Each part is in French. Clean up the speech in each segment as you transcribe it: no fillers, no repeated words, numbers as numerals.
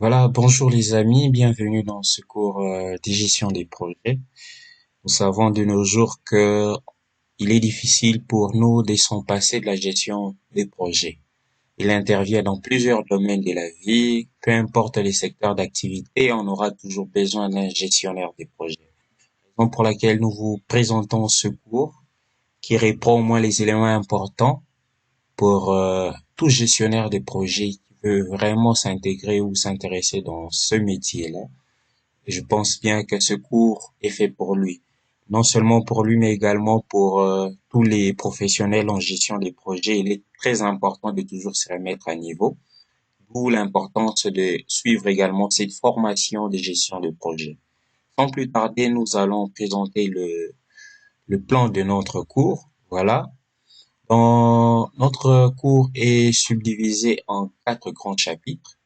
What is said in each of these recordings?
Voilà, bonjour les amis, bienvenue dans ce cours de gestion des projets. Nous savons de nos jours que il est difficile pour nous de s'en passer de la gestion des projets. Il intervient dans plusieurs domaines de la vie, peu importe les secteurs d'activité, on aura toujours besoin d'un gestionnaire des projets. Raison pour laquelle nous vous présentons ce cours qui reprend au moins les éléments importants pour tout gestionnaire de projet qui veut vraiment s'intégrer ou s'intéresser dans ce métier-là. Je pense bien que ce cours est fait pour lui. Non seulement pour lui, mais également pour tous les professionnels en gestion des projets. Il est très important de toujours se remettre à niveau. D'où l'importance de suivre également cette formation de gestion de projet. Sans plus tarder, nous allons présenter le plan de notre cours. Voilà. Notre cours est subdivisé en quatre grands chapitres.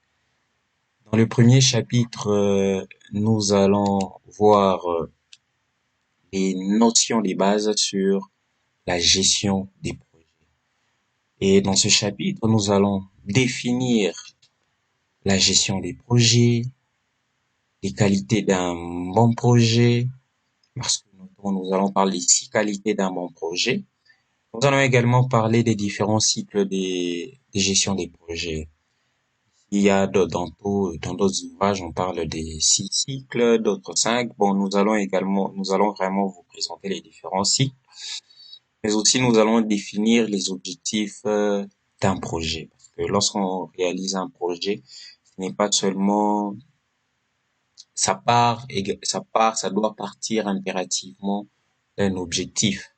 Dans le premier chapitre, nous allons voir les notions des bases sur la gestion des projets. Et dans ce chapitre, nous allons définir la gestion des projets, les qualités d'un bon projet, parce que nous allons parler des 6 qualités d'un bon projet. Nous allons également parler des différents cycles des gestions des projets. Il y a dans d'autres ouvrages, on parle des 6 cycles, d'autres 5. Bon, nous allons vraiment vous présenter les différents cycles. Mais aussi, nous allons définir les objectifs d'un projet. Parce que lorsqu'on réalise un projet, ce n'est pas seulement ça doit partir impérativement d'un objectif.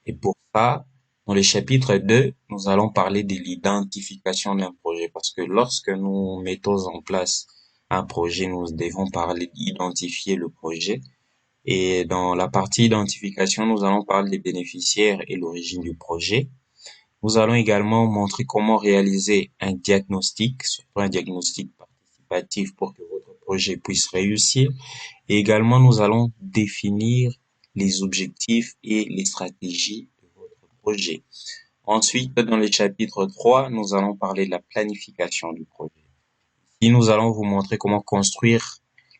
Et pour ça, dans le chapitre 2, nous allons parler de l'identification d'un projet. Parce que lorsque nous mettons en place un projet, nous devons parler d'identifier le projet. Et dans la partie identification, nous allons parler des bénéficiaires et l'origine du projet. Nous allons également montrer comment réaliser un diagnostic, surtout un diagnostic participatif pour que votre projet puisse réussir. Et également, nous allons définir les objectifs et les stratégies de votre projet. Ensuite, dans le chapitre 3, nous allons parler de la planification du projet. Ici, nous allons vous montrer comment construire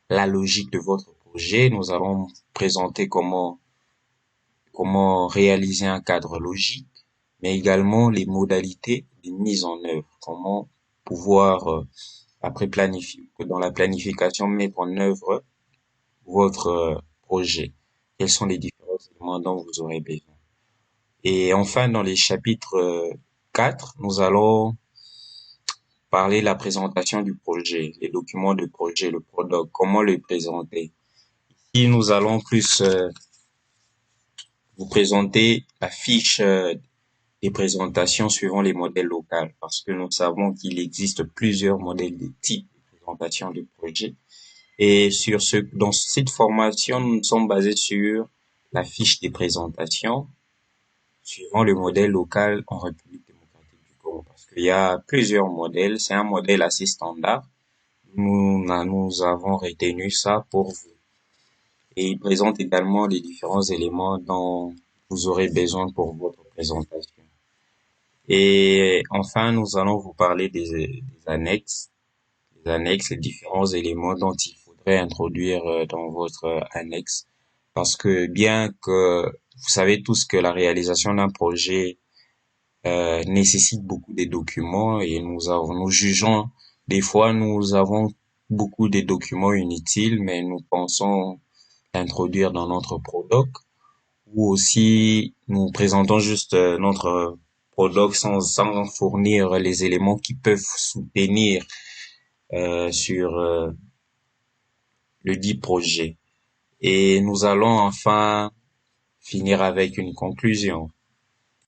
la logique de votre projet. Nous allons présenter comment réaliser un cadre logique, mais également les modalités de mise en œuvre, comment pouvoir, après planifier, dans la planification, mettre en œuvre votre projet. Quels sont les différents éléments dont vous aurez besoin. Et enfin, dans les chapitres 4, nous allons parler de la présentation du projet, les documents de projet, le product, comment le présenter. Ici, nous allons plus vous présenter la fiche des présentations suivant les modèles locaux, parce que nous savons qu'il existe plusieurs modèles de types de présentation de projet. Et dans cette formation, nous sommes basés sur la fiche des présentations suivant le modèle local en République démocratique du Congo, parce qu'il y a plusieurs modèles. C'est un modèle assez standard. Nous avons retenu ça pour vous. Et il présente également les différents éléments dont vous aurez besoin pour votre présentation. Et enfin, nous allons vous parler des annexes. Les annexes, les différents éléments dont il faudrait introduire dans votre annexe. Parce que bien que vous savez tous que la réalisation d'un projet nécessite beaucoup de documents et nous jugeons, des fois nous avons beaucoup de documents inutiles, mais nous pensons l'introduire dans notre product, ou aussi nous présentons juste notre product sans fournir les éléments qui peuvent soutenir sur le dit projet. Et nous allons enfin finir avec une conclusion.